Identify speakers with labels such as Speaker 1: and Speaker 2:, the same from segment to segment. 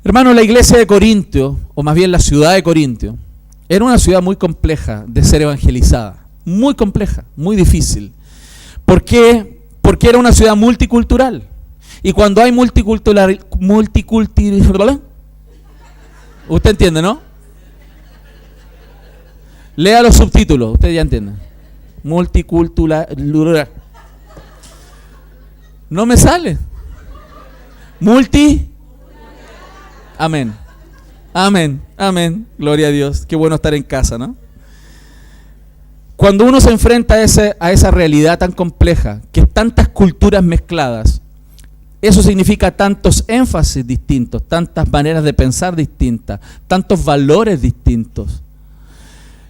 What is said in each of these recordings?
Speaker 1: Hermano, la iglesia de Corintio, o más bien la ciudad de Corintio, era una ciudad muy compleja de ser evangelizada. Muy compleja, muy difícil. ¿Por qué? Porque era una ciudad multicultural. Y cuando hay multicultural, usted entiende, ¿no? Lea los subtítulos, usted ya entiende. Multicultural. No me sale. Amén. Amén. Amén. Gloria a Dios. Qué bueno estar en casa, ¿no? Cuando uno se enfrenta a esa realidad tan compleja, que es tantas culturas mezcladas, eso significa tantos énfasis distintos, tantas maneras de pensar distintas, tantos valores distintos.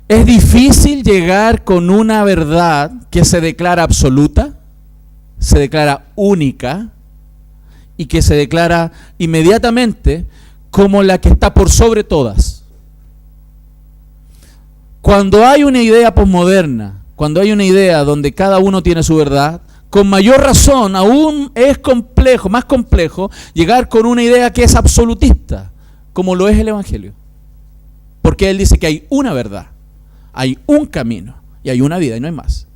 Speaker 1: Es difícil llegar con una verdad que se declara absoluta, se declara única y que se declara inmediatamente como la que está por sobre todas. Cuando hay una idea posmoderna, cuando hay una idea donde cada uno tiene su verdad, con mayor razón aún es complejo, más complejo, llegar con una idea que es absolutista, como lo es el Evangelio. Porque él dice que hay una verdad, hay un camino y hay una vida y no hay más.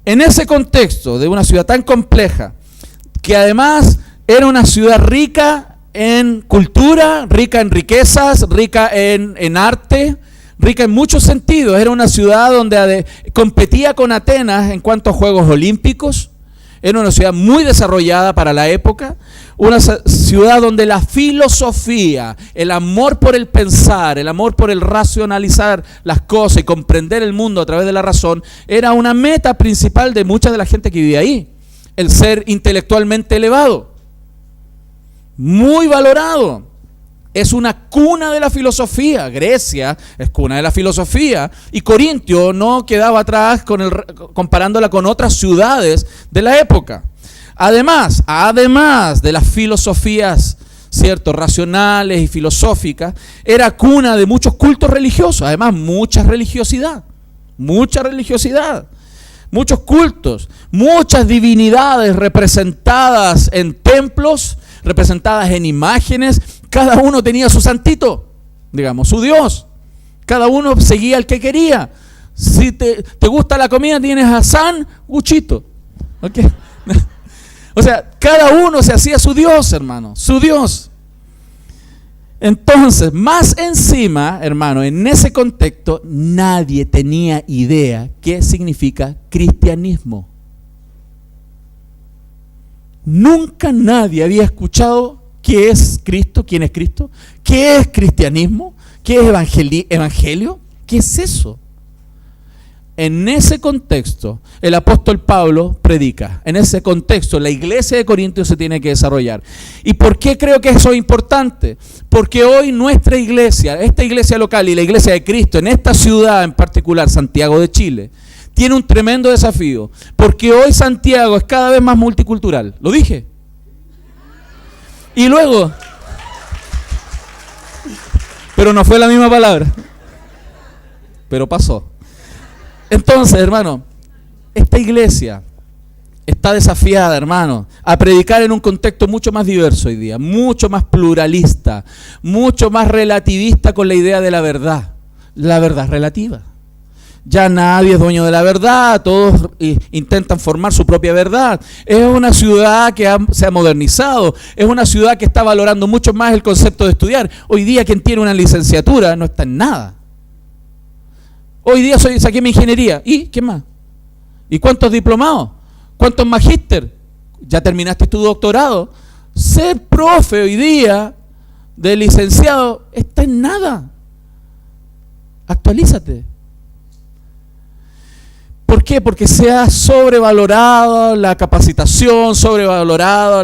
Speaker 1: En ese contexto de una ciudad tan compleja, que además era una ciudad rica en cultura, rica en riquezas, rica en arte, rica en muchos sentidos. Era una ciudad donde competía con Atenas en cuanto a Juegos Olímpicos. Era una ciudad muy desarrollada para la época. Una ciudad donde la filosofía, el amor por el pensar, el amor por el racionalizar las cosas y comprender el mundo a través de la razón, era una meta principal de mucha de la gente que vivía ahí. El ser intelectualmente elevado, muy valorado. Es una cuna de la filosofía. Grecia es cuna de la filosofía. Y Corintio no quedaba atrás comparándola con otras ciudades de la época. Además de las filosofías, ¿cierto?, racionales y filosóficas, era cuna de muchos cultos religiosos. Además, mucha religiosidad. Muchos cultos, muchas divinidades representadas en templos, representadas en imágenes. Cada uno tenía su santito, digamos, su Dios. Cada uno seguía al que quería. Si te gusta la comida, tienes a San Guchito. ¿Okay? O sea, cada uno se hacía su Dios, hermano, su Dios. Entonces, más encima, hermano, en ese contexto, nadie tenía idea qué significa cristianismo. Nunca nadie había escuchado qué es Cristo, quién es Cristo, qué es cristianismo, qué es evangelio, qué es eso. En ese contexto, el apóstol Pablo predica. En ese contexto, la iglesia de Corintios se tiene que desarrollar. ¿Y por qué creo que eso es importante? Porque hoy nuestra iglesia, esta iglesia local y la iglesia de Cristo, en esta ciudad en particular, Santiago de Chile, tiene un tremendo desafío. Porque hoy Santiago es cada vez más multicultural. ¿Lo dije? Y luego, pero no fue la misma palabra, pero pasó. Entonces, hermano, esta iglesia está desafiada, hermano, a predicar en un contexto mucho más diverso hoy día, mucho más pluralista, mucho más relativista con la idea de la verdad relativa. Ya nadie es dueño de la verdad, todos intentan formar su propia verdad. Es una ciudad que se ha modernizado, es una ciudad que está valorando mucho más el concepto de estudiar. Hoy día quien tiene una licenciatura no está en nada. Hoy día saqué mi ingeniería. ¿Y qué más? ¿Y cuántos diplomados? ¿Cuántos magíster? Ya terminaste tu doctorado. Ser profe hoy día de licenciado está en nada. Actualízate. ¿Por qué? Porque se ha sobrevalorado la capacitación, sobrevalorado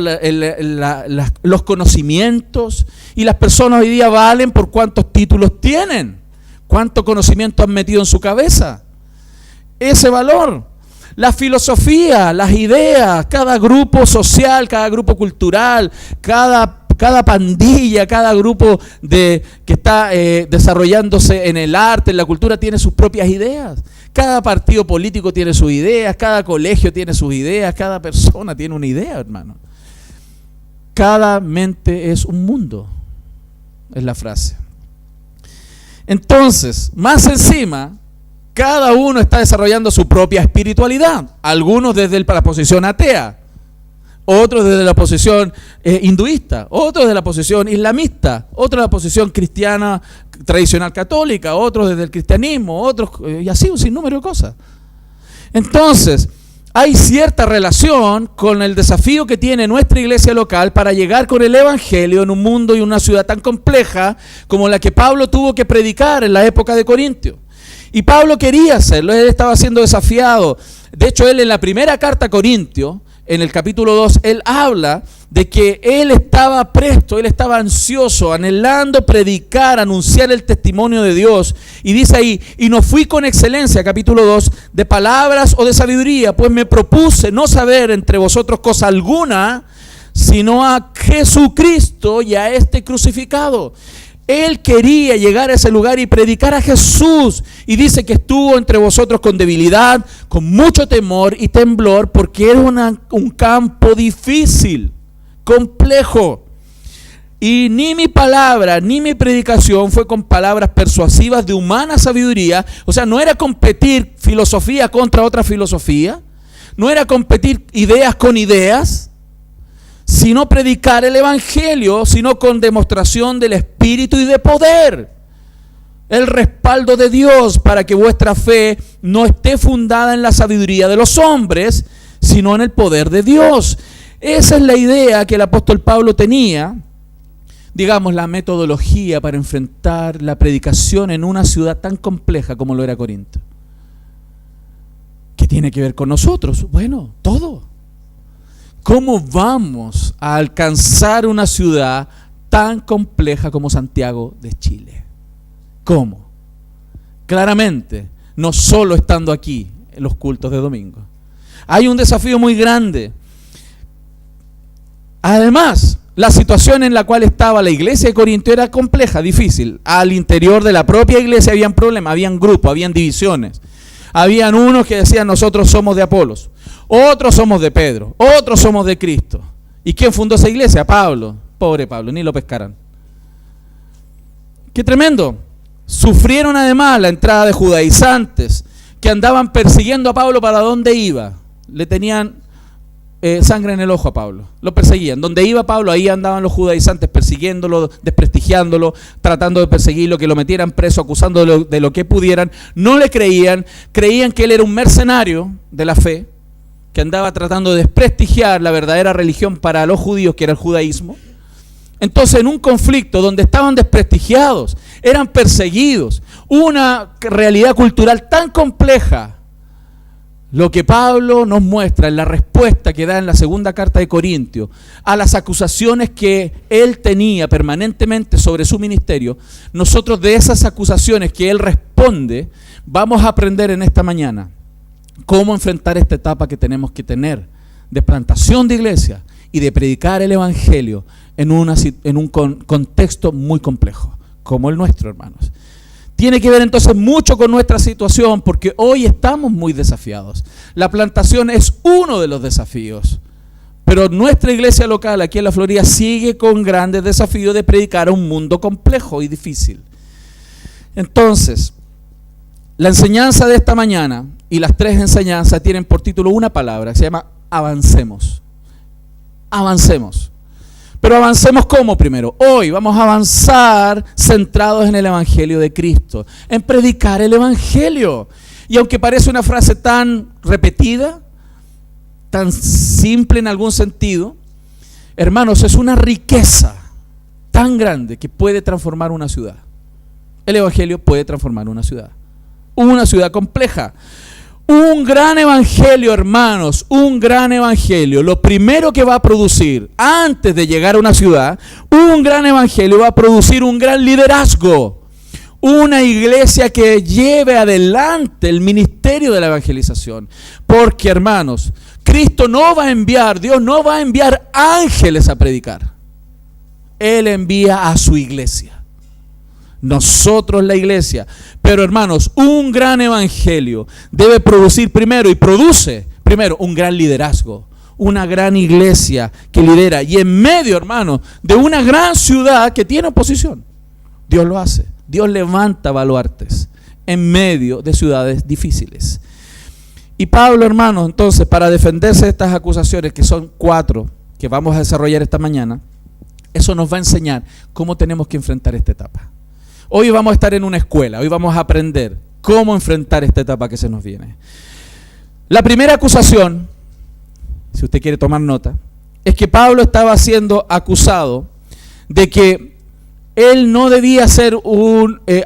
Speaker 1: los conocimientos, y las personas hoy día valen por cuántos títulos tienen. ¿Cuánto conocimiento han metido en su cabeza? Ese valor. La filosofía, las ideas, cada grupo social, cada grupo cultural, cada pandilla, cada grupo que está desarrollándose en el arte, en la cultura, tiene sus propias ideas. Cada partido político tiene sus ideas, cada colegio tiene sus ideas, cada persona tiene una idea, hermano. Cada mente es un mundo. es la frase. Entonces, más encima, cada uno está desarrollando su propia espiritualidad. Algunos desde la posición atea, otros desde la posición hinduista, otros desde la posición islamista, otros desde la posición cristiana tradicional católica, otros desde el cristianismo, otros y así un sinnúmero de cosas. Entonces, hay cierta relación con el desafío que tiene nuestra iglesia local para llegar con el evangelio en un mundo y una ciudad tan compleja como la que Pablo tuvo que predicar en la época de Corintio. Y Pablo quería hacerlo, él estaba siendo desafiado. De hecho, él en la primera carta a Corintio, en el capítulo 2, él habla de que él estaba presto, él estaba ansioso, anhelando predicar, anunciar el testimonio de Dios. Y dice ahí, y no fui con excelencia, capítulo 2, de palabras o de sabiduría, pues me propuse no saber entre vosotros cosa alguna, sino a Jesucristo y a este crucificado. Él quería llegar a ese lugar y predicar a Jesús. Y dice que estuvo entre vosotros con debilidad, con mucho temor y temblor, porque era un campo difícil, complejo. Y ni mi palabra, ni mi predicación fue con palabras persuasivas de humana sabiduría. O sea, no era competir filosofía contra otra filosofía. No era competir ideas con ideas, sino predicar el evangelio, sino con demostración del Espíritu y de poder. El respaldo de Dios para que vuestra fe no esté fundada en la sabiduría de los hombres, sino en el poder de Dios. Esa es la idea que el apóstol Pablo tenía, digamos, la metodología para enfrentar la predicación en una ciudad tan compleja como lo era Corinto. ¿Qué tiene que ver con nosotros? Bueno, todo. ¿Cómo vamos a alcanzar una ciudad tan compleja como Santiago de Chile? ¿Cómo? Claramente, no solo estando aquí en los cultos de domingo. Hay un desafío muy grande. Además, la situación en la cual estaba la iglesia de Corinto era compleja, difícil. Al interior de la propia iglesia habían problemas, habían grupos, habían divisiones. Habían unos que decían nosotros somos de Apolos, otros somos de Pedro, otros somos de Cristo. ¿Y quién fundó esa iglesia? Pablo. Pobre Pablo, ni lo pescaran. ¡Qué tremendo! Sufrieron además la entrada de judaizantes que andaban persiguiendo a Pablo para donde iba. Le tenían sangre en el ojo a Pablo, lo perseguían. Donde iba Pablo, ahí andaban los judaizantes persiguiéndolo, desprestigiándolo, tratando de perseguirlo, que lo metieran preso, acusándolo de lo que pudieran. No le creían, creían que él era un mercenario de la fe, que andaba tratando de desprestigiar la verdadera religión para los judíos, que era el judaísmo. Entonces, en un conflicto donde estaban desprestigiados, eran perseguidos, una realidad cultural tan compleja, lo que Pablo nos muestra en la respuesta que da en la segunda carta de Corintios a las acusaciones que él tenía permanentemente sobre su ministerio, nosotros de esas acusaciones que él responde, vamos a aprender en esta mañana cómo enfrentar esta etapa que tenemos que tener de plantación de iglesia y de predicar el evangelio en un contexto muy complejo, como el nuestro, hermanos. Tiene que ver entonces mucho con nuestra situación, porque hoy estamos muy desafiados. La plantación es uno de los desafíos, pero nuestra iglesia local aquí en la Florida sigue con grandes desafíos de predicar a un mundo complejo y difícil. Entonces, la enseñanza de esta mañana y las tres enseñanzas tienen por título una palabra, que se llama avancemos. Avancemos. Pero avancemos ¿cómo primero? Hoy vamos a avanzar centrados en el Evangelio de Cristo, en predicar el Evangelio. Y aunque parece una frase tan repetida, tan simple en algún sentido, hermanos, es una riqueza tan grande que puede transformar una ciudad. El Evangelio puede transformar una ciudad compleja. Un gran evangelio, hermanos, un gran evangelio. Lo primero que va a producir, antes de llegar a una ciudad, un gran evangelio va a producir un gran liderazgo. Una iglesia que lleve adelante el ministerio de la evangelización. Porque, hermanos, Cristo no va a enviar, Dios no va a enviar ángeles a predicar. Él envía a su iglesia. Nosotros la iglesia. Pero hermanos, un gran evangelio debe producir primero, y produce primero, un gran liderazgo, una gran iglesia que lidera, y en medio, hermanos, de una gran ciudad que tiene oposición. Dios lo hace. Dios levanta baluartes en medio de ciudades difíciles. Y Pablo, hermanos, entonces, para defenderse de estas acusaciones, que son 4, que vamos a desarrollar esta mañana, eso nos va a enseñar cómo tenemos que enfrentar esta etapa. Hoy vamos a estar en una escuela, hoy vamos a aprender cómo enfrentar esta etapa que se nos viene. La primera acusación, si usted quiere tomar nota, es que Pablo estaba siendo acusado de que él no debía ser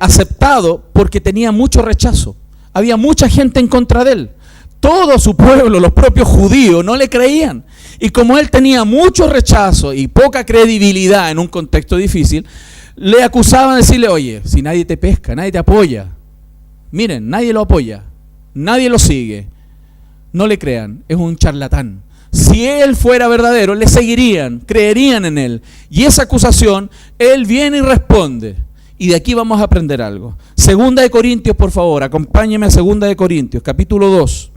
Speaker 1: aceptado porque tenía mucho rechazo. Había mucha gente en contra de él. Todo su pueblo, los propios judíos, no le creían. Y como él tenía mucho rechazo y poca credibilidad en un contexto difícil, le acusaban de decirle, oye, si nadie te pesca, nadie te apoya. Miren, nadie lo apoya, nadie lo sigue. No le crean, es un charlatán. Si él fuera verdadero, le seguirían, creerían en él. Y esa acusación, él viene y responde. Y de aquí vamos a aprender algo. Segunda de Corintios, por favor, acompáñeme a Segunda de Corintios, capítulo 2.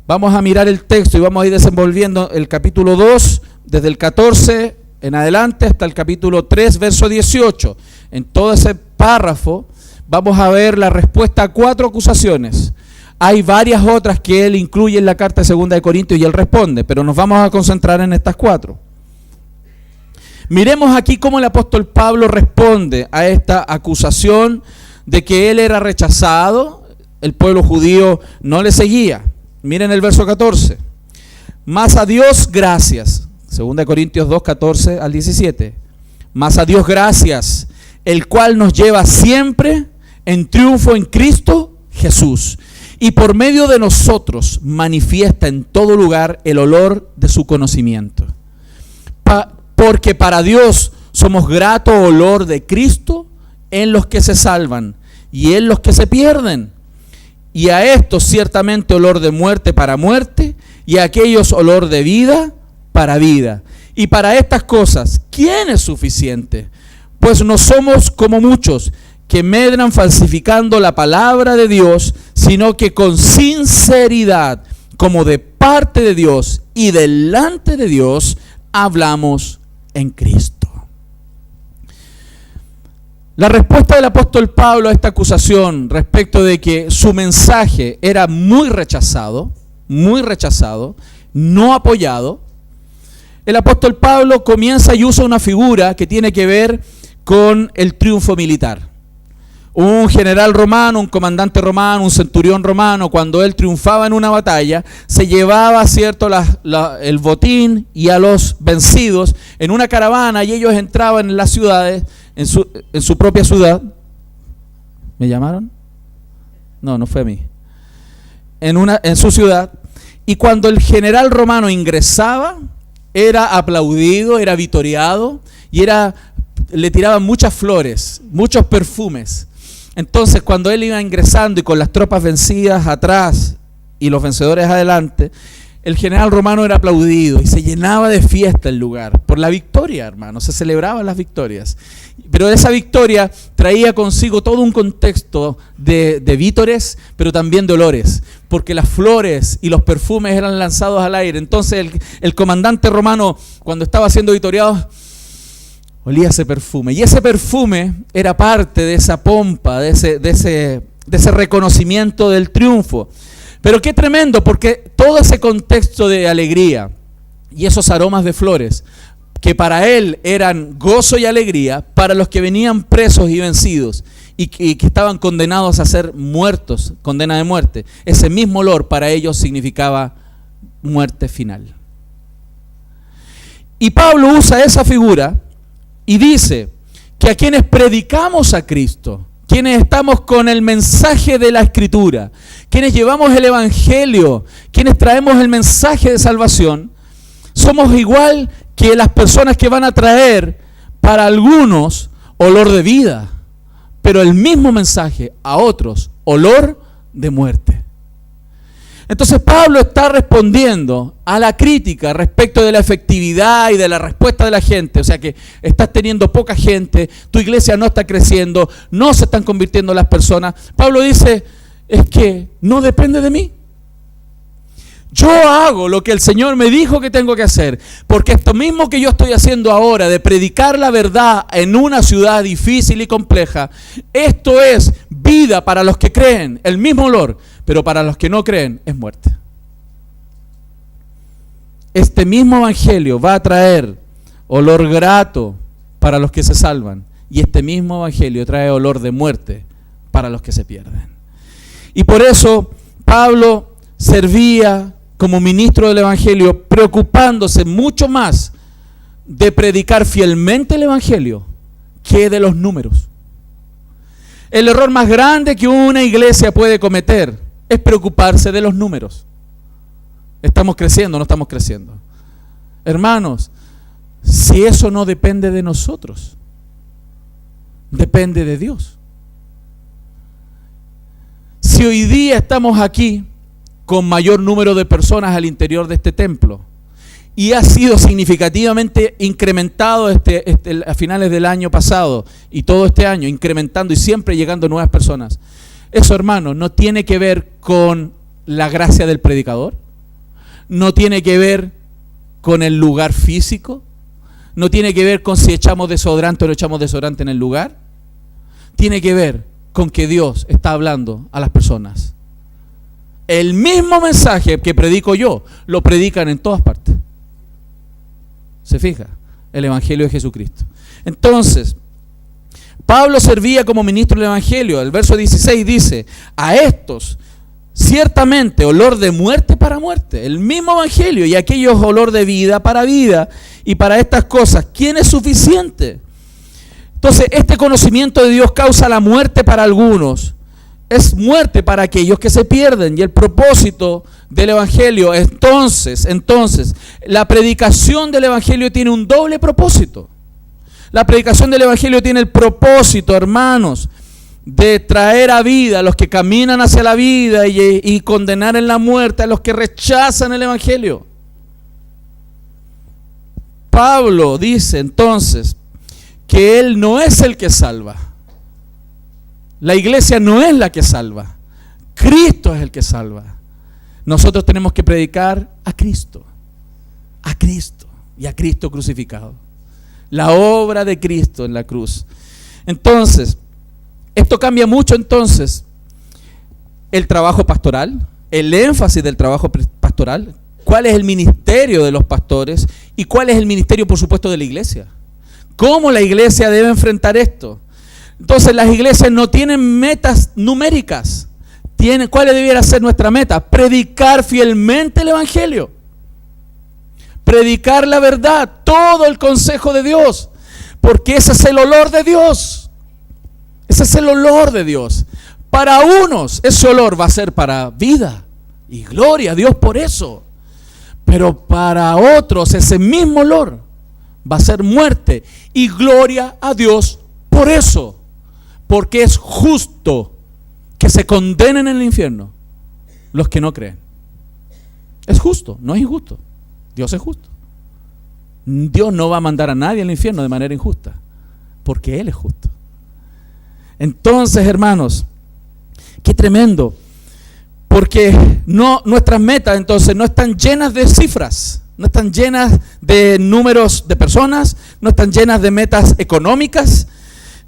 Speaker 1: Vamos a mirar el texto y vamos a ir desenvolviendo el capítulo 2, desde el 14 en adelante hasta el capítulo 3, verso 18. En todo ese párrafo vamos a ver la respuesta a 4 acusaciones. Hay varias otras que él incluye en la carta de Segunda de Corintios y él responde, pero nos vamos a concentrar en estas 4. Miremos aquí cómo el apóstol Pablo responde a esta acusación de que él era rechazado, el pueblo judío no le seguía. Miren el verso 14. Mas a Dios gracias. 2 Corintios 2, 14 al 17. Mas a Dios gracias, el cual nos lleva siempre en triunfo en Cristo Jesús. Y por medio de nosotros manifiesta en todo lugar el olor de su conocimiento. Porque para Dios somos grato olor de Cristo en los que se salvan y en los que se pierden. Y a estos ciertamente olor de muerte para muerte, y a aquellos olor de vida para vida. Y para estas cosas, ¿quién es suficiente? Pues no somos como muchos que medran falsificando la palabra de Dios, sino que con sinceridad, como de parte de Dios y delante de Dios, hablamos en Cristo. La respuesta del apóstol Pablo a esta acusación respecto de que su mensaje era muy rechazado, no apoyado, el apóstol Pablo comienza y usa una figura que tiene que ver con el triunfo militar. Un general romano, un comandante romano, un centurión romano, cuando él triunfaba en una batalla, se llevaba, ¿cierto?, el botín y a los vencidos en una caravana, y ellos entraban en las ciudades, en su propia ciudad. ¿Me llamaron? No fue a mí. En su ciudad. Y cuando el general romano ingresaba, era aplaudido, era vitoreado, y le tiraban muchas flores, muchos perfumes. Entonces, cuando él iba ingresando y con las tropas vencidas atrás y los vencedores adelante, el general romano era aplaudido y se llenaba de fiesta el lugar por la victoria, hermano. Se celebraban las victorias. Pero esa victoria traía consigo todo un contexto de vítores, pero también de olores, porque las flores y los perfumes eran lanzados al aire. Entonces el comandante romano, cuando estaba siendo victoriado, olía ese perfume. Y ese perfume era parte de esa pompa, de ese reconocimiento del triunfo. Pero qué tremendo, porque todo ese contexto de alegría y esos aromas de flores, que para él eran gozo y alegría, para los que venían presos y vencidos y que estaban condenados a ser muertos, condena de muerte, ese mismo olor para ellos significaba muerte final. Y Pablo usa esa figura y dice que a quienes predicamos a Cristo, quienes estamos con el mensaje de la Escritura, quienes llevamos el Evangelio, quienes traemos el mensaje de salvación, somos igual que las personas que van a traer para algunos olor de vida, pero el mismo mensaje a otros, olor de muerte. Entonces Pablo está respondiendo a la crítica respecto de la efectividad y de la respuesta de la gente. O sea que estás teniendo poca gente, tu iglesia no está creciendo, no se están convirtiendo las personas. Pablo dice, es que no depende de mí. Yo hago lo que el Señor me dijo que tengo que hacer, porque esto mismo que yo estoy haciendo ahora, de predicar la verdad en una ciudad difícil y compleja, esto es vida para los que creen, el mismo olor, pero para los que no creen es muerte. Este mismo evangelio va a traer olor grato para los que se salvan, y este mismo evangelio trae olor de muerte para los que se pierden. Y por eso Pablo servía como ministro del evangelio, preocupándose mucho más de predicar fielmente el evangelio que de los números. El error más grande que una iglesia puede cometer es preocuparse de los números. ¿Estamos creciendo o no estamos creciendo? Hermanos, si eso no depende de nosotros, depende de Dios. Si hoy día estamos aquí con mayor número de personas al interior de este templo y ha sido significativamente incrementado a finales del año pasado y todo este año, incrementando y siempre llegando nuevas personas, eso, hermano, no tiene que ver con la gracia del predicador, no tiene que ver con el lugar físico, no tiene que ver con si echamos desodorante o no echamos desodorante en el lugar, tiene que ver con que Dios está hablando a las personas. El mismo mensaje que predico yo, lo predican en todas partes. ¿Se fija? El evangelio de Jesucristo. Entonces, Pablo servía como ministro del evangelio. El verso 16 dice: a estos, ciertamente, olor de muerte para muerte. El mismo evangelio, y aquellos olor de vida para vida. Y para estas cosas, ¿quién es suficiente? Entonces, este conocimiento de Dios causa la muerte para algunos. Es muerte para aquellos que se pierden. Y el propósito del evangelio, entonces, la predicación del evangelio tiene un doble propósito. La predicación del evangelio tiene el propósito, hermanos, de traer a vida a los que caminan hacia la vida y condenar en la muerte a los que rechazan el evangelio. Pablo dice entonces que él no es el que salva. La iglesia no es la que salva. Cristo es el que salva. Nosotros tenemos que predicar a Cristo y a Cristo crucificado. La obra de Cristo en la cruz. Entonces, esto cambia mucho entonces el trabajo pastoral, el énfasis del trabajo pastoral, cuál es el ministerio de los pastores y cuál es el ministerio, por supuesto, de la iglesia. ¿Cómo la iglesia debe enfrentar esto? Entonces, las iglesias no tienen metas numéricas. ¿Cuál debiera ser nuestra meta? Predicar fielmente el evangelio. Predicar la verdad, todo el consejo de Dios, porque ese es el olor de Dios. Ese es el olor de Dios. Para unos ese olor va a ser para vida y gloria a Dios por eso. Pero para otros ese mismo olor va a ser muerte y gloria a Dios por eso. Porque es justo que se condenen en el infierno los que no creen. Es justo, no es injusto. Dios es justo. Dios no va a mandar a nadie al infierno de manera injusta, porque Él es justo. Entonces, hermanos, qué tremendo, porque nuestras metas entonces no están llenas de cifras, no están llenas de números de personas, no están llenas de metas económicas.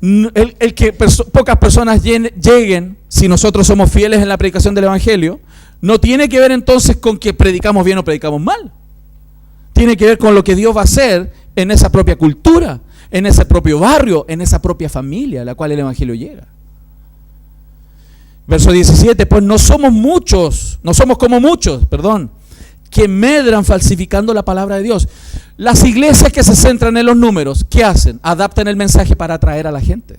Speaker 1: El que pocas personas lleguen, si nosotros somos fieles en la predicación del evangelio, no tiene que ver entonces con que predicamos bien o predicamos mal. Tiene que ver con lo que Dios va a hacer en esa propia cultura, en ese propio barrio, en esa propia familia a la cual el evangelio llega. Verso 17, pues no somos como muchos, que medran falsificando la palabra de Dios. Las iglesias que se centran en los números, ¿qué hacen? Adaptan el mensaje para atraer a la gente.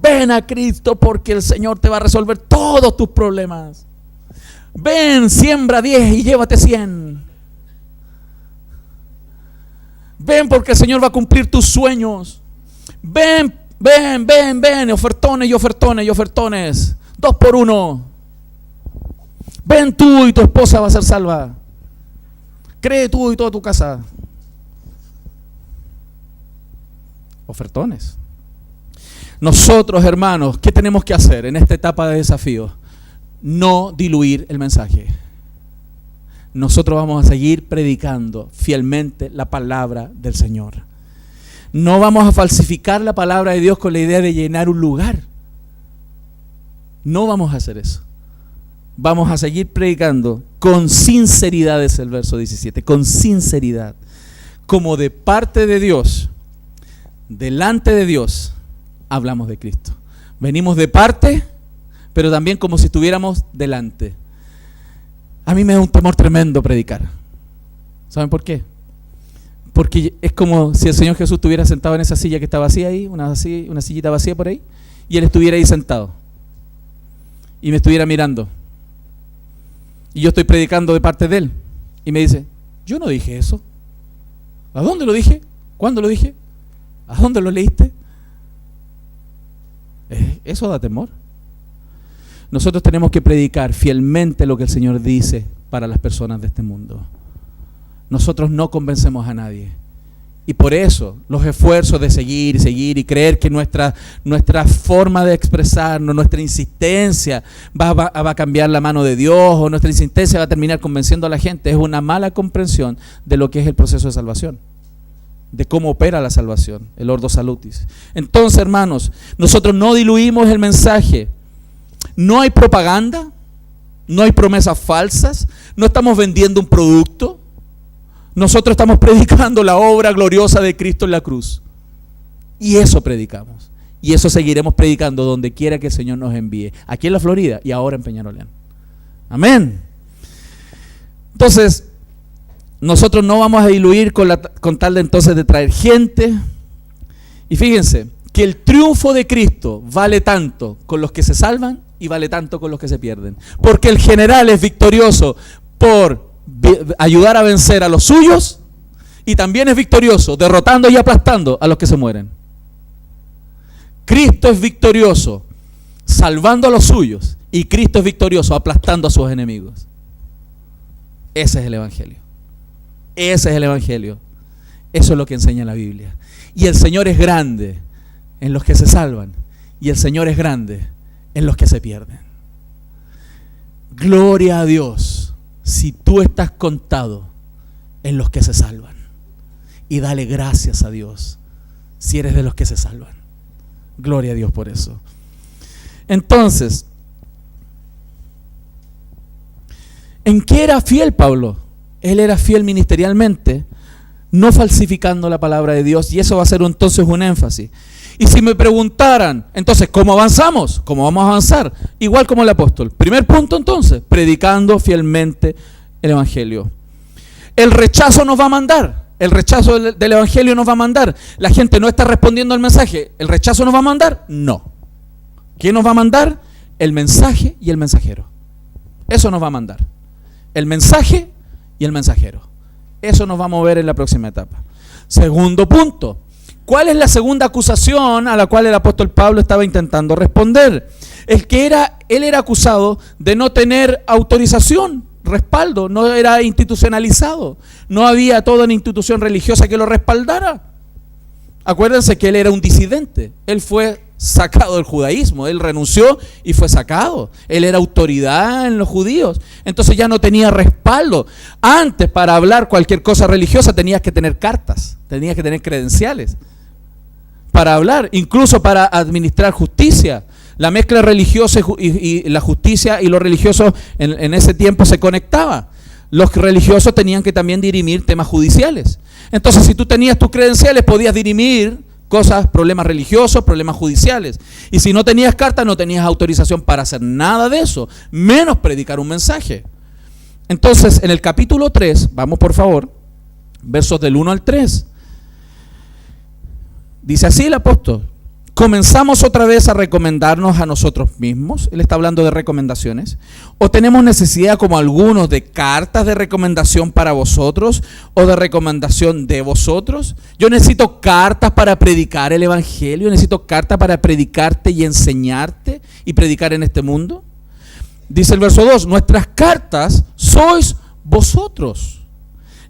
Speaker 1: Ven a Cristo porque el Señor te va a resolver todos tus problemas. Ven, siembra 10 y llévate 100. Ven porque el Señor va a cumplir tus sueños. Ven, ofertones y ofertones y ofertones. 2 por 1. Ven tú y tu esposa va a ser salva. Cree tú y toda tu casa. Ofertones. Nosotros, hermanos, ¿qué tenemos que hacer en esta etapa de desafío? no diluir el mensaje. Nosotros vamos a seguir predicando fielmente la palabra del Señor. No vamos a falsificar la palabra de Dios con la idea de llenar un lugar. No vamos a hacer eso. Vamos a seguir predicando con sinceridad, es el verso 17, con sinceridad, como de parte de Dios, delante de Dios, hablamos de Cristo. Venimos de parte, pero también como si estuviéramos delante. A mí me da un temor tremendo predicar. ¿Saben por qué? Porque es como si el Señor Jesús estuviera sentado en esa silla que está vacía ahí, una sillita vacía por ahí, y Él estuviera ahí sentado y me estuviera mirando. Y yo estoy predicando de parte de Él. Y me dice, yo no dije eso. ¿A dónde lo dije? ¿Cuándo lo dije? ¿A dónde lo leíste? Eso da temor. Nosotros tenemos que predicar fielmente lo que el Señor dice para las personas de este mundo. Nosotros no convencemos a nadie. Y por eso los esfuerzos de seguir y creer que nuestra forma de expresarnos, nuestra insistencia va a cambiar la mano de Dios, o nuestra insistencia va a terminar convenciendo a la gente, es una mala comprensión de lo que es el proceso de salvación, de cómo opera la salvación, el Ordo Salutis. Entonces, hermanos, nosotros no diluimos el mensaje. No hay propaganda, no hay promesas falsas, no estamos vendiendo un producto. Nosotros estamos predicando la obra gloriosa de Cristo en la cruz. Y eso predicamos. Y eso seguiremos predicando donde quiera que el Señor nos envíe. Aquí en la Florida y ahora en Peñarolén. Amén. Entonces, nosotros no vamos a diluir con tal de entonces de traer gente. Y fíjense que el triunfo de Cristo vale tanto con los que se salvan y vale tanto con los que se pierden. Porque el general es victorioso por ayudar a vencer a los suyos, y también es victorioso derrotando y aplastando a los que se mueren. Cristo es victorioso salvando a los suyos, y Cristo es victorioso aplastando a sus enemigos. Ese es el Evangelio. Ese es el Evangelio. Eso es lo que enseña la Biblia. Y el Señor es grande en los que se salvan, y el Señor es grande en los que se pierden. Gloria a Dios si tú estás contado en los que se salvan, y dale gracias a Dios si eres de los que se salvan. Gloria a Dios por eso. Entonces, ¿en qué era fiel Pablo? Él era fiel ministerialmente, no falsificando la palabra de Dios, y eso va a ser entonces un énfasis. Y si me preguntaran, entonces, ¿cómo avanzamos? ¿Cómo vamos a avanzar? Igual como el apóstol. Primer punto entonces, predicando fielmente el Evangelio. El rechazo nos va a mandar. El rechazo del Evangelio nos va a mandar. La gente no está respondiendo al mensaje. ¿El rechazo nos va a mandar? No. ¿Quién nos va a mandar? El mensaje y el mensajero. Eso nos va a mandar. El mensaje y el mensajero. Eso nos va a mover en la próxima etapa. Segundo punto. ¿Cuál es la segunda acusación a la cual el apóstol Pablo estaba intentando responder? Es que él era acusado de no tener autorización, respaldo, no era institucionalizado, no había toda una institución religiosa que lo respaldara. Acuérdense que él era un disidente, él fue sacado del judaísmo, él renunció y fue sacado. Él era autoridad en los judíos, entonces ya no tenía respaldo. Antes, para hablar cualquier cosa religiosa tenías que tener cartas, tenías que tener credenciales para hablar, incluso para administrar justicia. La mezcla religiosa y la justicia y lo religioso en ese tiempo se conectaba. Los religiosos tenían que también dirimir temas judiciales. Entonces, si tú tenías tus credenciales, podías dirimir cosas, problemas religiosos, problemas judiciales. Y si no tenías carta, no tenías autorización para hacer nada de eso, menos predicar un mensaje. Entonces, en el capítulo 3, vamos por favor, versos del 1 al 3. Dice así el apóstol: ¿comenzamos otra vez a recomendarnos a nosotros mismos? Él está hablando de recomendaciones. ¿O tenemos necesidad, como algunos, de cartas de recomendación para vosotros o de recomendación de vosotros? Yo necesito cartas para predicar el Evangelio, necesito cartas para predicarte y enseñarte y predicar en este mundo. Dice el verso 2, nuestras cartas sois vosotros,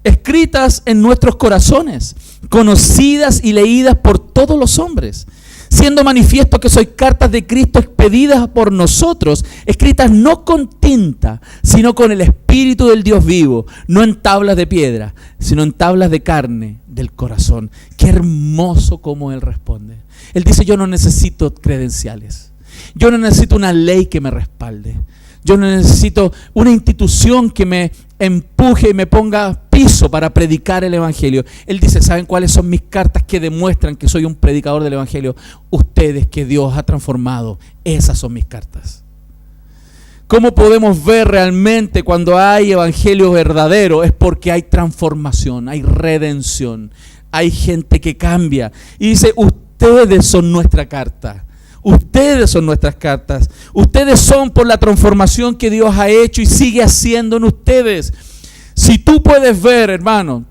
Speaker 1: escritas en nuestros corazones, conocidas y leídas por todos los hombres, siendo manifiesto que sois cartas de Cristo expedidas por nosotros, escritas no con tinta, sino con el Espíritu del Dios vivo, no en tablas de piedra, sino en tablas de carne del corazón. Qué hermoso cómo Él responde. Él dice, yo no necesito credenciales, yo no necesito una ley que me respalde, yo no necesito una institución que me empuje y me ponga piso para predicar el Evangelio. Él dice, ¿saben cuáles son mis cartas que demuestran que soy un predicador del Evangelio? Ustedes que Dios ha transformado, esas son mis cartas. ¿Cómo podemos ver realmente cuando hay evangelio verdadero? Es porque hay transformación, hay redención, hay gente que cambia. Y dice, ustedes son nuestra carta. Ustedes son nuestras cartas. Ustedes son por la transformación que Dios ha hecho y sigue haciendo en ustedes. Si tú puedes ver, hermano,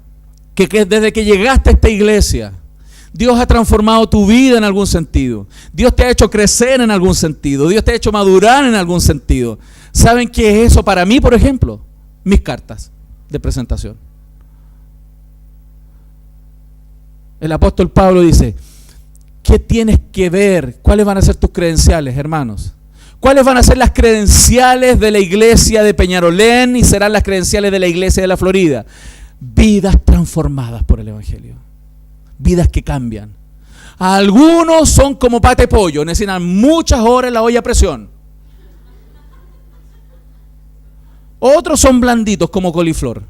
Speaker 1: que desde que llegaste a esta iglesia, Dios ha transformado tu vida en algún sentido. Dios te ha hecho crecer en algún sentido. Dios te ha hecho madurar en algún sentido. ¿Saben qué es eso para mí, por ejemplo? Mis cartas de presentación. El apóstol Pablo dice, ¿qué tienes que ver? ¿Cuáles van a ser tus credenciales, hermanos? ¿Cuáles van a ser las credenciales de la iglesia de Peñarolén y serán las credenciales de la iglesia de la Florida? Vidas transformadas por el Evangelio. Vidas que cambian. Algunos son como pate pollo, necesitan muchas horas en la olla a presión. Otros son blanditos como coliflor.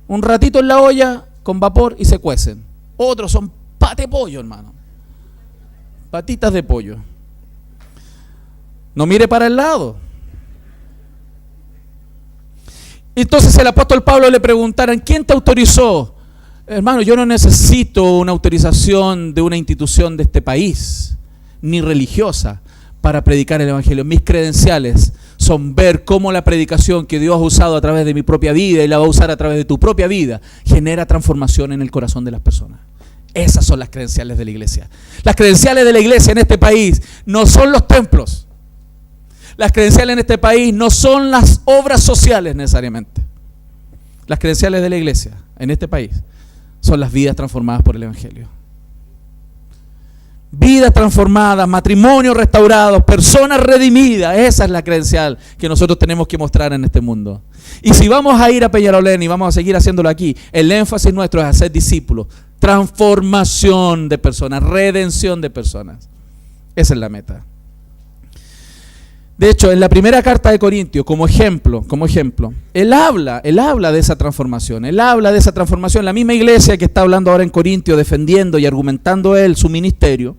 Speaker 1: Un ratito en la olla con vapor y se cuecen. Otros son pate pollo, hermano. Patitas de pollo. No mire para el lado. Entonces el apóstol Pablo le preguntaron, ¿quién te autorizó? Hermano, yo no necesito una autorización de una institución de este país, ni religiosa, para predicar el Evangelio. Mis credenciales son ver cómo la predicación que Dios ha usado a través de mi propia vida y la va a usar a través de tu propia vida, genera transformación en el corazón de las personas. Esas son las credenciales de la iglesia. Las credenciales de la iglesia en este país no son los templos. Las credenciales en este país no son las obras sociales necesariamente. Las credenciales de la iglesia en este país son las vidas transformadas por el Evangelio. Vidas transformadas, matrimonios restaurados, personas redimidas. Esa es la credencial que nosotros tenemos que mostrar en este mundo. Y si vamos a ir a Peñarolén y vamos a seguir haciéndolo aquí, el énfasis nuestro es hacer discípulos. Transformación de personas, redención de personas. Esa es la meta. De hecho, en la primera carta de Corintios, como ejemplo, él habla de esa transformación. Él habla de esa transformación. La misma iglesia que está hablando ahora en Corintios, defendiendo y argumentando él su ministerio.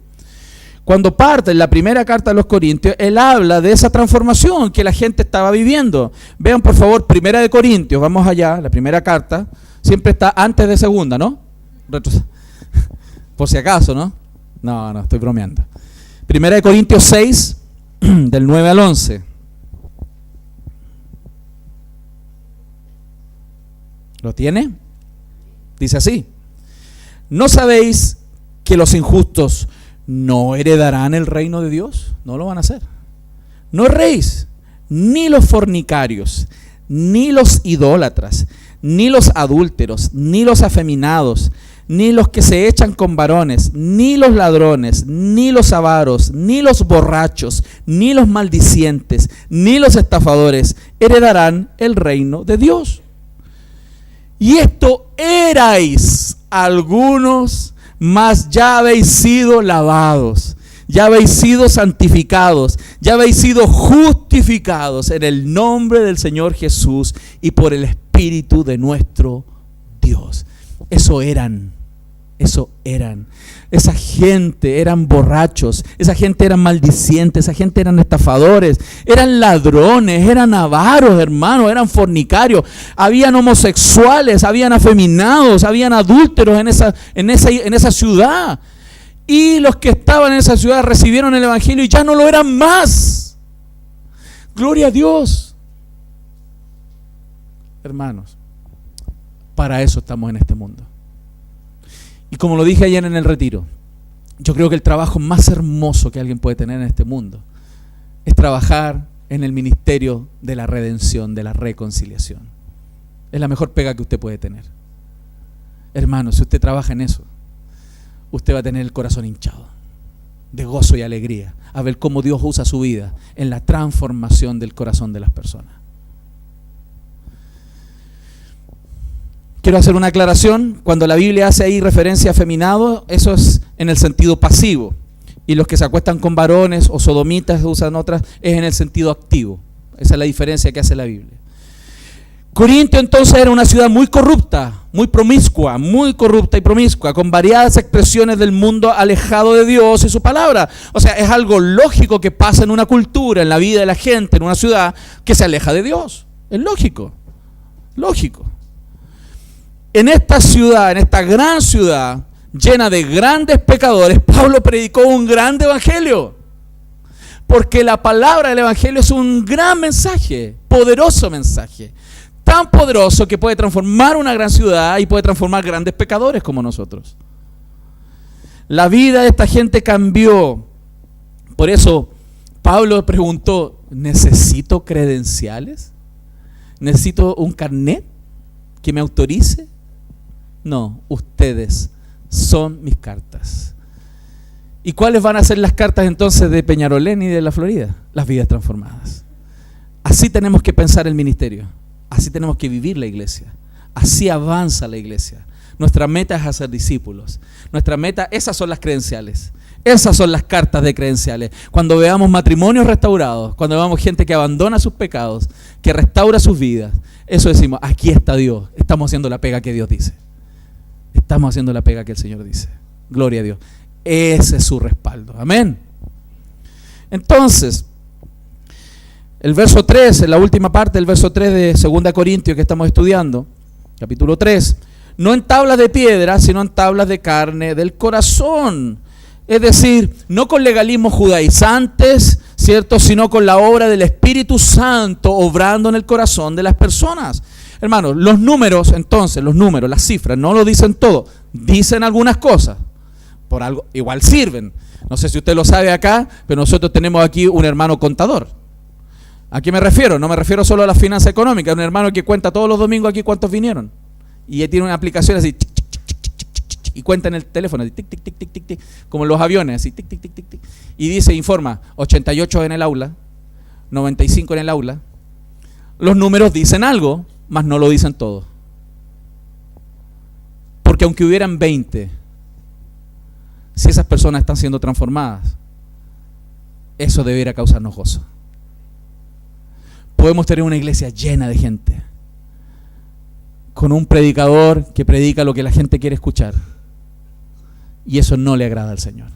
Speaker 1: Cuando parte en la primera carta de los Corintios, él habla de esa transformación que la gente estaba viviendo. Vean por favor, primera de Corintios, vamos allá, la primera carta, siempre está antes de segunda, ¿no? Por si acaso, ¿no? No, estoy bromeando. Primera de Corintios 6, del 9 al 11. ¿Lo tiene? Dice así: ¿no sabéis que los injustos no heredarán el reino de Dios? No lo van a hacer. No erréis, ni los fornicarios, ni los idólatras, ni los adúlteros, ni los afeminados, ni los que se echan con varones, ni los ladrones, ni los avaros, ni los borrachos, ni los maldicientes, ni los estafadores heredarán el reino de Dios. Y esto erais algunos, mas ya habéis sido lavados, ya habéis sido santificados, ya habéis sido justificados en el nombre del Señor Jesús y por el Espíritu de nuestro Dios. Eso eran. Esa gente eran borrachos, esa gente eran maldicientes, esa gente eran estafadores, eran ladrones, eran avaros, hermanos, eran fornicarios, habían homosexuales, habían afeminados, habían adúlteros en esa ciudad. Y los que estaban en esa ciudad recibieron el Evangelio y ya no lo eran más. Gloria a Dios. Hermanos, para eso estamos en este mundo. Y como lo dije ayer en el retiro, yo creo que el trabajo más hermoso que alguien puede tener en este mundo es trabajar en el ministerio de la redención, de la reconciliación. Es la mejor pega que usted puede tener. Hermano, si usted trabaja en eso, usted va a tener el corazón hinchado de gozo y alegría a ver cómo Dios usa su vida en la transformación del corazón de las personas. Quiero hacer una aclaración. Cuando la Biblia hace ahí referencia a afeminado, eso es en el sentido pasivo. Y los que se acuestan con varones o sodomitas, usan otras, es en el sentido activo. Esa es la diferencia que hace la Biblia. Corintio entonces era una ciudad muy corrupta, muy corrupta y promiscua, con variadas expresiones del mundo alejado de Dios y su palabra. O sea, es algo lógico que pasa en una cultura, en la vida de la gente, en una ciudad que se aleja de Dios. Es lógico. En esta ciudad, en esta gran ciudad, llena de grandes pecadores, Pablo predicó un gran evangelio. Porque la palabra del evangelio es un gran mensaje, poderoso mensaje. Tan poderoso que puede transformar una gran ciudad y puede transformar grandes pecadores como nosotros. La vida de esta gente cambió. Por eso Pablo preguntó, ¿necesito credenciales? ¿Necesito un carnet que me autorice? No, ustedes son mis cartas. ¿Y cuáles van a ser las cartas entonces de Peñarolén y de la Florida? Las vidas transformadas. Así tenemos que pensar el ministerio. Así tenemos que vivir la iglesia. Así avanza la iglesia. Nuestra meta es hacer discípulos. Nuestra meta, esas son las credenciales. Esas son las cartas de credenciales. Cuando veamos matrimonios restaurados, cuando veamos gente que abandona sus pecados, que restaura sus vidas, eso decimos, aquí está Dios. Estamos haciendo la pega que Dios dice. Estamos haciendo la pega que el Señor dice. Gloria a Dios. Ese es su respaldo. Amén. Entonces, el verso 3, en la última parte del verso 3 de 2 Corintios que estamos estudiando, capítulo 3, no en tablas de piedra, sino en tablas de carne del corazón. Es decir, no con legalismos judaizantes, ¿cierto? Sino con la obra del Espíritu Santo obrando en el corazón de las personas. Hermanos, los números, entonces, las cifras, no lo dicen todo, dicen algunas cosas, por algo, igual sirven. No sé si usted lo sabe acá, pero nosotros tenemos aquí un hermano contador. ¿A qué me refiero? No me refiero solo a la finanza económica, un hermano que cuenta todos los domingos aquí cuántos vinieron. Y tiene una aplicación así, y cuenta en el teléfono, así, tic, tic, tic, tic, tic, tic, como en los aviones, así, tic, tic, tic, tic, tic. Y dice, informa, 88 en el aula, 95 en el aula. Los números dicen algo, mas no lo dicen todo. Porque aunque hubieran 20, si esas personas están siendo transformadas, eso debería causarnos gozo. Podemos tener una iglesia llena de gente, con un predicador que predica lo que la gente quiere escuchar, y eso no le agrada al Señor.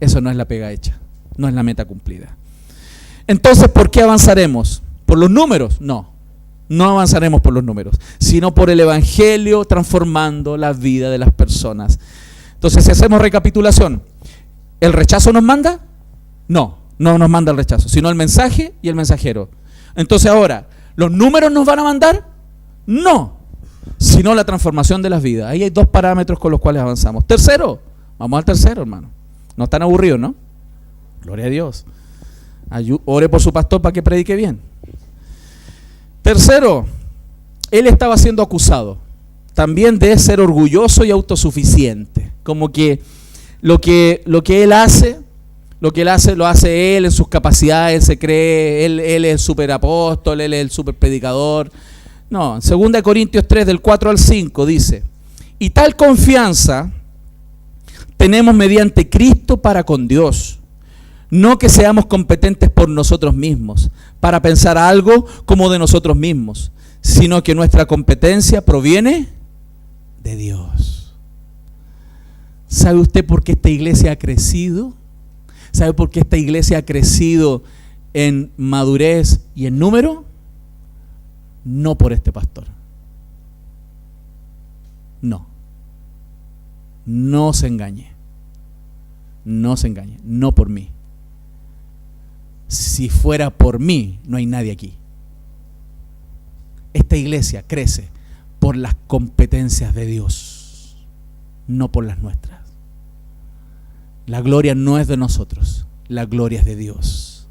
Speaker 1: Eso no es la pega hecha, no es la meta cumplida. Entonces, ¿por qué avanzaremos? ¿Por los números? No avanzaremos por los números, sino por el evangelio transformando la vida de las personas. Entonces, si hacemos recapitulación, ¿el rechazo nos manda? No nos manda el rechazo, sino el mensaje y el mensajero. Entonces ahora, ¿los números nos van a mandar? No, sino la transformación de las vidas. Ahí hay dos parámetros con los cuales avanzamos. Tercero, vamos al tercero, hermano. No están aburridos, ¿no? Gloria a Dios. Ore por su pastor para que predique bien. Tercero, él estaba siendo acusado también de ser orgulloso y autosuficiente. Como que lo que él hace, lo hace él en sus capacidades, él se cree, él es el superapóstol, él es el superpredicador. No, en 2 Corintios 3, del 4 al 5 dice, y tal confianza tenemos mediante Cristo para con Dios, no que seamos competentes por nosotros mismos, para pensar algo como de nosotros mismos, sino que nuestra competencia proviene de Dios. ¿Sabe usted por qué esta iglesia ha crecido? ¿Sabe por qué esta iglesia ha crecido en madurez y en número? No por este pastor. No se engañe. No por mí. Si fuera por mí, no hay nadie aquí. Esta iglesia crece por las competencias de Dios, no por las nuestras. La gloria no es de nosotros, la gloria es de Dios.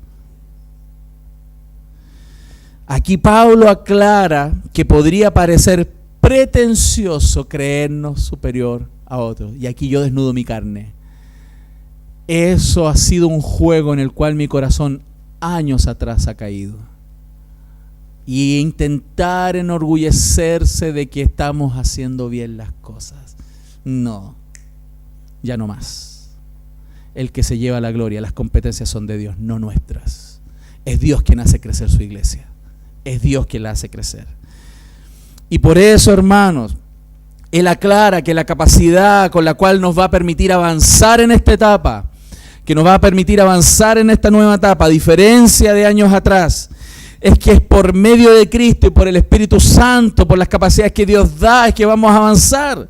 Speaker 1: Aquí Pablo aclara que podría parecer pretencioso creernos superior a otros. Y aquí yo desnudo mi carne. Eso ha sido un juego en el cual mi corazón años atrás ha caído. Y intentar enorgullecerse de que estamos haciendo bien las cosas. No, ya no más. El que se lleva la gloria, las competencias son de Dios, no nuestras. Es Dios quien hace crecer su iglesia. Es Dios quien la hace crecer. Y por eso, hermanos, Él aclara que la capacidad con la cual nos va a permitir avanzar en esta etapa, que nos va a permitir avanzar en esta nueva etapa, a diferencia de años atrás, es que es por medio de Cristo y por el Espíritu Santo, por las capacidades que Dios da, es que vamos a avanzar.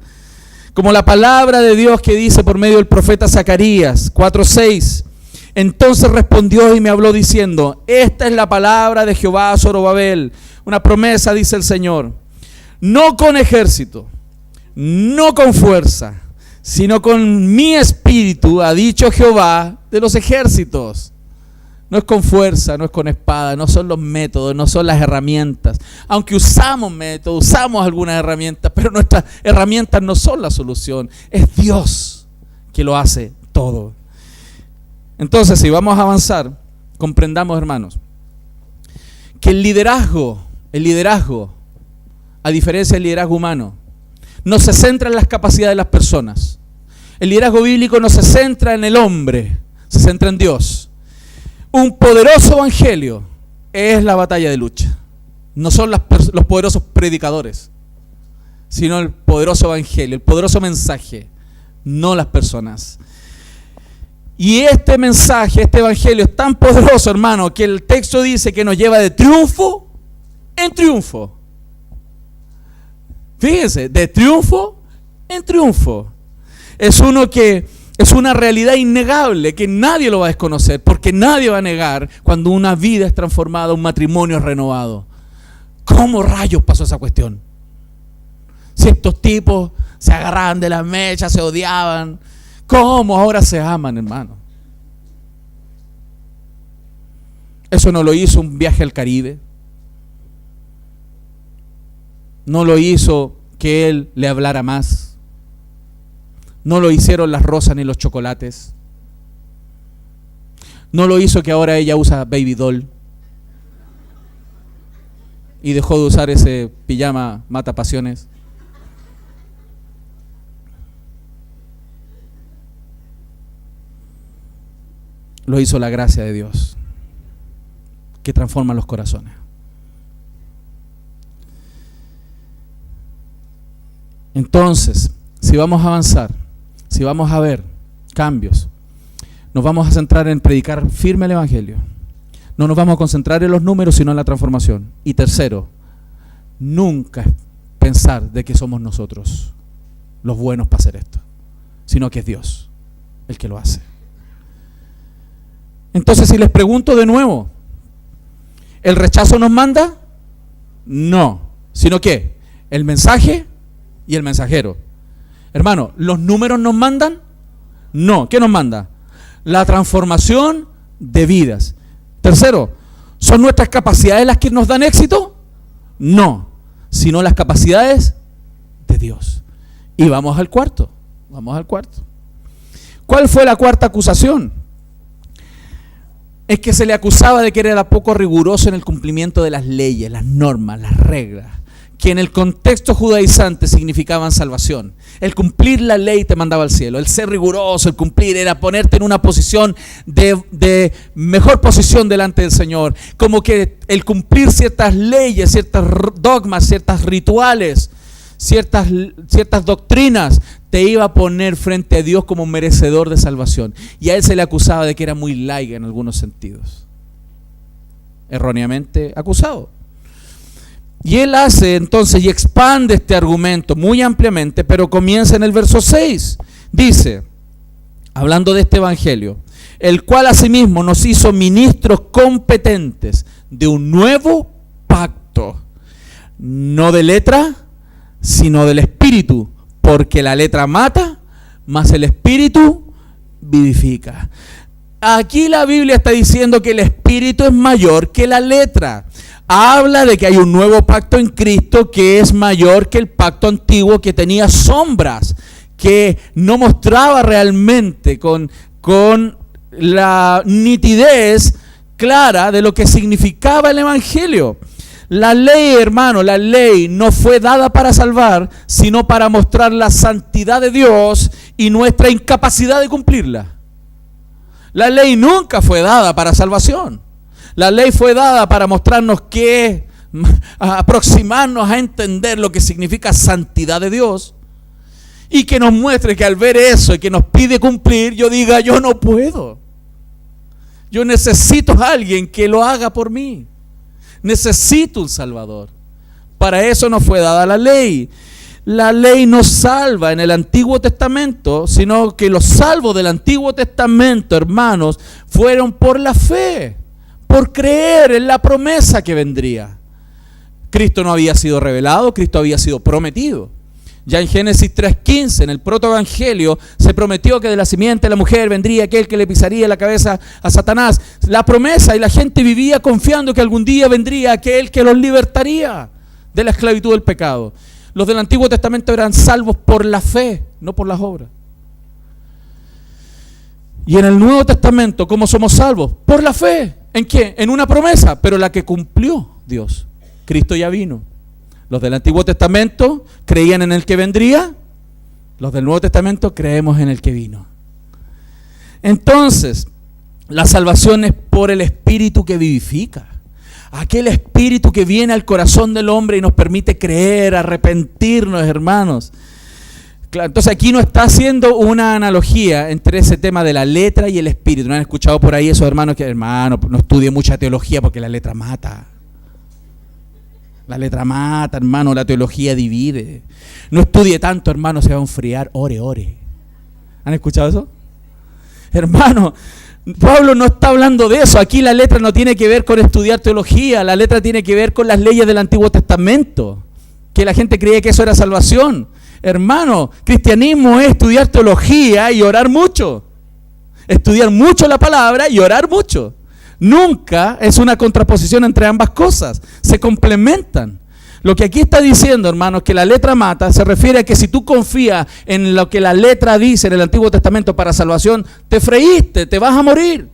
Speaker 1: Como la palabra de Dios que dice por medio del profeta Zacarías 4:6. Entonces respondió y me habló diciendo: esta es la palabra de Jehová a Zorobabel, una promesa, dice el Señor, no con ejército, no con fuerza, sino con mi espíritu, ha dicho Jehová de los ejércitos. No es con fuerza, no es con espada, no son los métodos, no son las herramientas. Aunque usamos métodos, usamos algunas herramientas, pero nuestras herramientas no son la solución. Es Dios que lo hace todo. Entonces, si vamos a avanzar, comprendamos, hermanos, que el liderazgo, a diferencia del liderazgo humano, no se centra en las capacidades de las personas. El liderazgo bíblico no se centra en el hombre, se centra en Dios. Un poderoso evangelio es la batalla de lucha. No son los poderosos predicadores, sino el poderoso evangelio, el poderoso mensaje, no las personas. Y este mensaje, este evangelio es tan poderoso, hermano, que el texto dice que nos lleva de triunfo en triunfo. Fíjense, de triunfo en triunfo. Es una realidad innegable que nadie lo va a desconocer, porque nadie va a negar cuando una vida es transformada, un matrimonio es renovado. ¿Cómo rayos pasó esa cuestión? Si estos tipos se agarraban de las mechas, se odiaban, ¿cómo ahora se aman, hermano? Eso no lo hizo un viaje al Caribe. No lo hizo que él le hablara más. No lo hicieron las rosas ni los chocolates. No lo hizo que ahora ella usa baby doll y dejó de usar ese pijama mata pasiones. Lo hizo la gracia de Dios, que transforma los corazones. Entonces, si vamos a avanzar, si vamos a ver cambios, nos vamos a centrar en predicar firme el evangelio. No nos vamos a concentrar en los números, sino en la transformación. Y tercero, nunca pensar de que somos nosotros los buenos para hacer esto, sino que es Dios el que lo hace. Entonces, si les pregunto de nuevo, ¿el rechazo nos manda? No, sino que el mensaje y el mensajero. Hermano, ¿los números nos mandan? No, ¿qué nos manda? La transformación de vidas. Tercero, ¿son nuestras capacidades las que nos dan éxito? No, sino las capacidades de Dios. Y vamos al cuarto. ¿Cuál fue la cuarta acusación? Es que se le acusaba de que era poco riguroso en el cumplimiento de las leyes, las normas, las reglas, que en el contexto judaizante significaban salvación. El cumplir la ley te mandaba al cielo. El ser riguroso, el cumplir, era ponerte en una posición de mejor posición delante del Señor. Como que el cumplir ciertas leyes, ciertos dogmas, ciertos rituales, ciertas doctrinas, te iba a poner frente a Dios como merecedor de salvación. Y a él se le acusaba de que era muy laico en algunos sentidos. Erróneamente acusado. Y él hace entonces y expande este argumento muy ampliamente, pero comienza en el verso 6. Dice, hablando de este evangelio, el cual asimismo nos hizo ministros competentes de un nuevo pacto, no de letra, sino del espíritu, porque la letra mata, mas el espíritu vivifica. Aquí la Biblia está diciendo que el espíritu es mayor que la letra. Habla de que hay un nuevo pacto en Cristo que es mayor que el pacto antiguo, que tenía sombras, que no mostraba realmente con la nitidez clara de lo que significaba el Evangelio. La ley, hermano, la ley no fue dada para salvar, sino para mostrar la santidad de Dios y nuestra incapacidad de cumplirla. La ley nunca fue dada para salvación. La ley fue dada para mostrarnos aproximarnos a entender lo que significa santidad de Dios, y que nos muestre que al ver eso y que nos pide cumplir, yo diga, yo no puedo. Yo necesito a alguien que lo haga por mí. Necesito un Salvador. Para eso no fue dada la ley. La ley no salva en el Antiguo Testamento, sino que los salvos del Antiguo Testamento, hermanos, fueron por la fe, por creer en la promesa que vendría. Cristo no había sido revelado, Cristo había sido prometido. Ya en Génesis 3:15, en el protoevangelio, se prometió que de la simiente de la mujer vendría aquel que le pisaría la cabeza a Satanás. La promesa, y la gente vivía confiando que algún día vendría aquel que los libertaría de la esclavitud del pecado. Los del Antiguo Testamento eran salvos por la fe, no por las obras. Y en el Nuevo Testamento, ¿cómo somos salvos? Por la fe. ¿En qué? En una promesa, pero la que cumplió Dios. Cristo ya vino. Los del Antiguo Testamento creían en el que vendría. Los del Nuevo Testamento creemos en el que vino. Entonces, la salvación es por el Espíritu que vivifica. Aquel Espíritu que viene al corazón del hombre y nos permite creer, arrepentirnos, hermanos. Entonces aquí no está haciendo una analogía entre ese tema de la letra y el Espíritu. ¿No han escuchado por ahí esos hermanos que, hermano, no estudie mucha teología porque la letra mata? La letra mata, hermano, la teología divide. No estudie tanto, hermano, se va a enfriar. Ore. ¿Han escuchado eso? Hermano, Pablo no está hablando de eso. Aquí la letra no tiene que ver con estudiar teología. La letra tiene que ver con las leyes del Antiguo Testamento. Que la gente creía que eso era salvación. Hermano, cristianismo es estudiar teología y orar mucho. Estudiar mucho la palabra y orar mucho. Nunca es una contraposición entre ambas cosas. Se complementan. Lo que aquí está diciendo, hermanos, que la letra mata, se refiere a que si tú confías en lo que la letra dice en el Antiguo Testamento para salvación, te freíste, te vas a morir.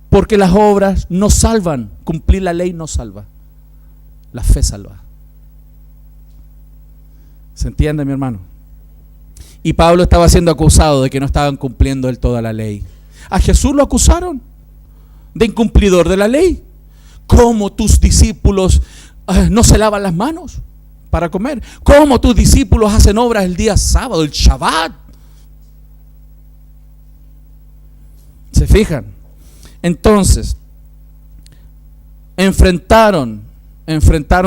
Speaker 1: Porque las obras no salvan. Cumplir la ley no salva. La fe salva. ¿Se entiende, mi hermano? Y Pablo estaba siendo acusado de que no estaban cumpliendo del todo la ley. A Jesús lo acusaron de incumplidor de la ley. ¿Cómo tus discípulos no se lavan las manos para comer? ¿Cómo tus discípulos hacen obras el día sábado, el Shabbat? ¿Se fijan? Entonces, enfrentaron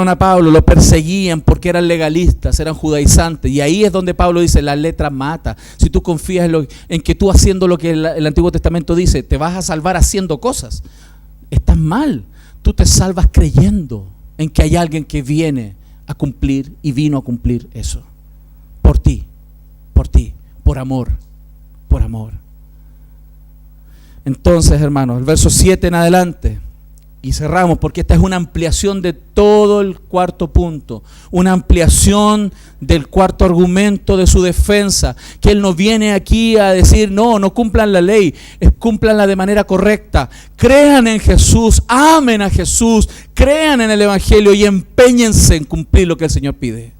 Speaker 1: a Pablo, lo perseguían porque eran legalistas, eran judaizantes, y ahí es donde Pablo dice, la letra mata. Si tú confías en que tú haciendo lo que el Antiguo Testamento dice, te vas a salvar haciendo cosas, estás mal. Tú te salvas creyendo en que hay alguien que viene a cumplir y vino a cumplir eso, por ti, por amor. Entonces, hermanos, el verso 7 en adelante, y cerramos porque esta es una ampliación de todo el cuarto punto, una ampliación del cuarto argumento de su defensa, que él no viene aquí a decir, no cumplan la ley, cúmplanla de manera correcta, crean en Jesús, amen a Jesús, crean en el Evangelio y empeñense en cumplir lo que el Señor pide,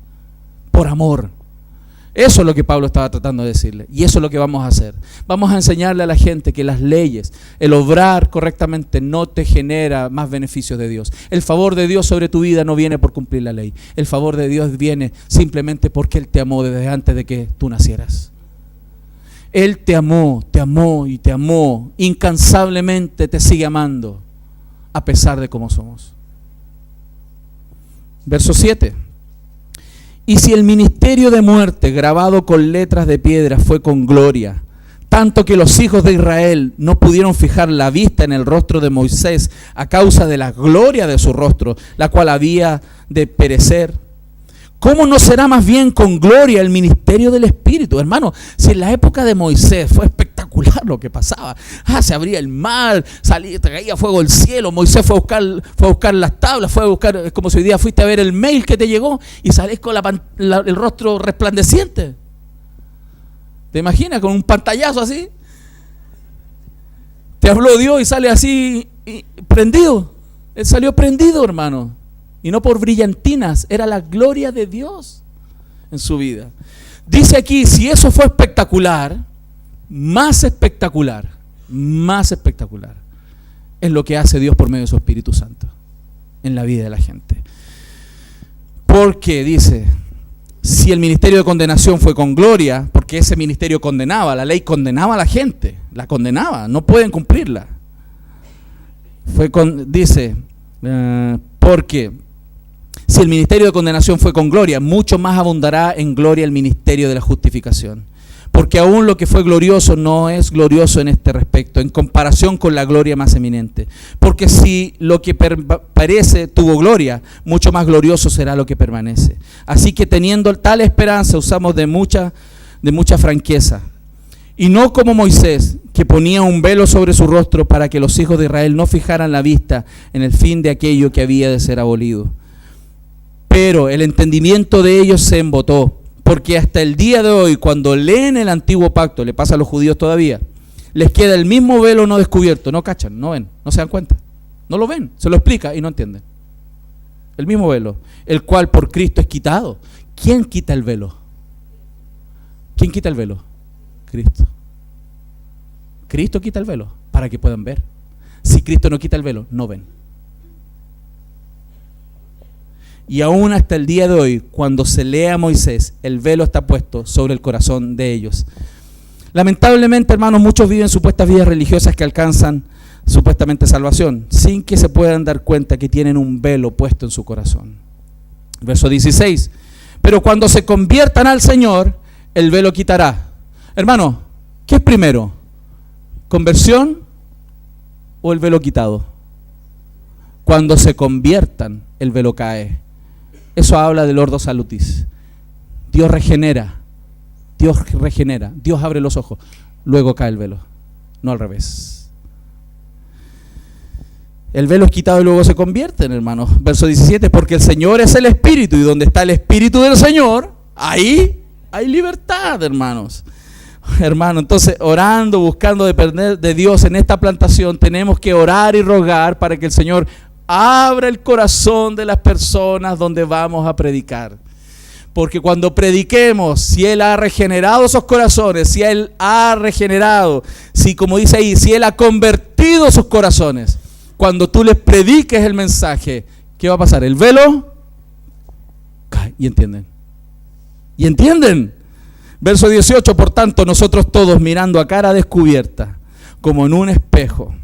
Speaker 1: por amor. Eso es lo que Pablo estaba tratando de decirle, y eso es lo que vamos a hacer. Vamos a enseñarle a la gente que las leyes, el obrar correctamente no te genera más beneficios de Dios. El favor de Dios sobre tu vida no viene por cumplir la ley. El favor de Dios viene simplemente porque Él te amó desde antes de que tú nacieras. Él te amó y te amó, incansablemente te sigue amando, a pesar de cómo somos. Verso 7. Y si el ministerio de muerte grabado con letras de piedra fue con gloria, tanto que los hijos de Israel no pudieron fijar la vista en el rostro de Moisés a causa de la gloria de su rostro, la cual había de perecer, ¿cómo no será más bien con gloria el ministerio del Espíritu? Hermano, si en la época de Moisés fue espectacular espectacular lo que pasaba. Se abría el mar, caía fuego del cielo, Moisés fue a buscar las tablas, fue a buscar, es como si hoy día fuiste a ver el mail que te llegó y salís con el rostro resplandeciente. ¿Te imaginas? Con un pantallazo así. Te habló Dios y sale así prendido. Él salió prendido, hermano. Y no por brillantinas, era la gloria de Dios en su vida. Dice aquí, si eso fue espectacular, más espectacular es lo que hace Dios por medio de su Espíritu Santo en la vida de la gente. Porque dice, si el ministerio de condenación fue con gloria, porque ese ministerio condenaba, la ley condenaba a la gente, la condenaba, no pueden cumplirla. Dice, porque si el ministerio de condenación fue con gloria, mucho más abundará en gloria el ministerio de la justificación. Porque aún lo que fue glorioso no es glorioso en este respecto, en comparación con la gloria más eminente. Porque si lo que parece tuvo gloria, mucho más glorioso será lo que permanece. Así que teniendo tal esperanza, usamos de mucha franqueza. Y no como Moisés, que ponía un velo sobre su rostro para que los hijos de Israel no fijaran la vista en el fin de aquello que había de ser abolido. Pero el entendimiento de ellos se embotó, porque hasta el día de hoy, cuando leen el antiguo pacto, le pasa a los judíos todavía, les queda el mismo velo no descubierto, no cachan, no ven, no se dan cuenta, no lo ven, se lo explica y no entienden. El mismo velo, el cual por Cristo es quitado. ¿Quién quita el velo? ¿Quién quita el velo? Cristo. Cristo quita el velo para que puedan ver. Si Cristo no quita el velo, no ven. Y aún hasta el día de hoy, cuando se lee a Moisés, el velo está puesto sobre el corazón de ellos. Lamentablemente, hermanos, muchos viven supuestas vidas religiosas que alcanzan supuestamente salvación, sin que se puedan dar cuenta que tienen un velo puesto en su corazón. Verso 16. Pero cuando se conviertan al Señor, el velo quitará. Hermano, ¿qué es primero? ¿Conversión o el velo quitado? Cuando se conviertan, el velo cae. Eso habla del ordo salutis. Dios regenera, Dios abre los ojos, luego cae el velo, no al revés. El velo es quitado y luego se convierten, hermanos. Verso 17, porque el Señor es el Espíritu, y donde está el Espíritu del Señor, ahí hay libertad, hermanos. Hermano, entonces orando, buscando depender de Dios en esta plantación, tenemos que orar y rogar para que el Señor abra el corazón de las personas donde vamos a predicar. Porque cuando prediquemos, si Él ha regenerado esos corazones, si Él ha regenerado, si como dice ahí, si Él ha convertido sus corazones, cuando tú les prediques el mensaje, ¿qué va a pasar? El velo cae. ¿Y entienden? ¿Y entienden? Verso 18, por tanto, nosotros todos mirando a cara descubierta, como en un espejo,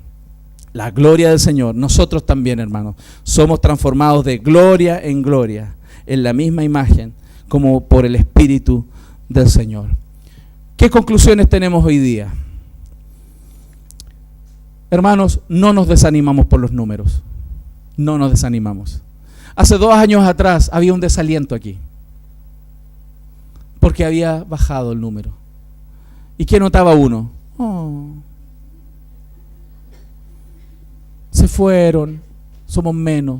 Speaker 1: la gloria del Señor, nosotros también, hermanos, somos transformados de gloria en gloria, en la misma imagen, como por el Espíritu del Señor. ¿Qué conclusiones tenemos hoy día? Hermanos, no nos desanimamos por los números, no nos desanimamos. Hace 2 años atrás había un desaliento aquí, porque había bajado el número. ¿Y qué notaba uno? Se fueron, somos menos.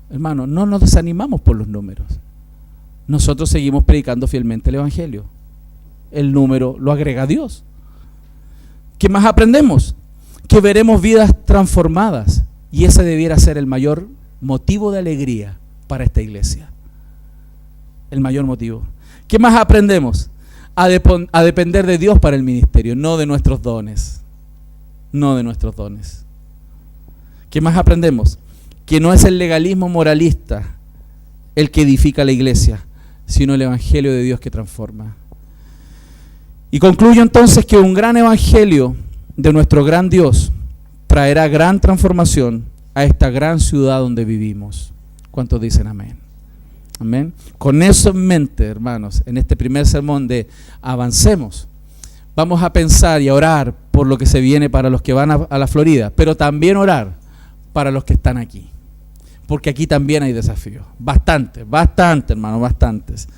Speaker 1: Hermano, no nos desanimamos por los números. Nosotros seguimos predicando fielmente el Evangelio. El número lo agrega Dios. ¿Qué más aprendemos? Que veremos vidas transformadas, y ese debiera ser el mayor motivo de alegría para esta iglesia. El mayor motivo. ¿Qué más aprendemos? A depender de Dios para el ministerio, no de nuestros dones. No de nuestros dones. ¿Qué más aprendemos? Que no es el legalismo moralista el que edifica la iglesia, sino el Evangelio de Dios que transforma. Y concluyo entonces que un gran Evangelio de nuestro gran Dios traerá gran transformación a esta gran ciudad donde vivimos. ¿Cuántos dicen amén? Amén. Con eso en mente, hermanos, en este primer sermón de Avancemos, vamos a pensar y a orar por lo que se viene para los que van a la Florida, pero también orar para los que están aquí, porque aquí también hay desafíos, bastantes, hermanos, bastantes.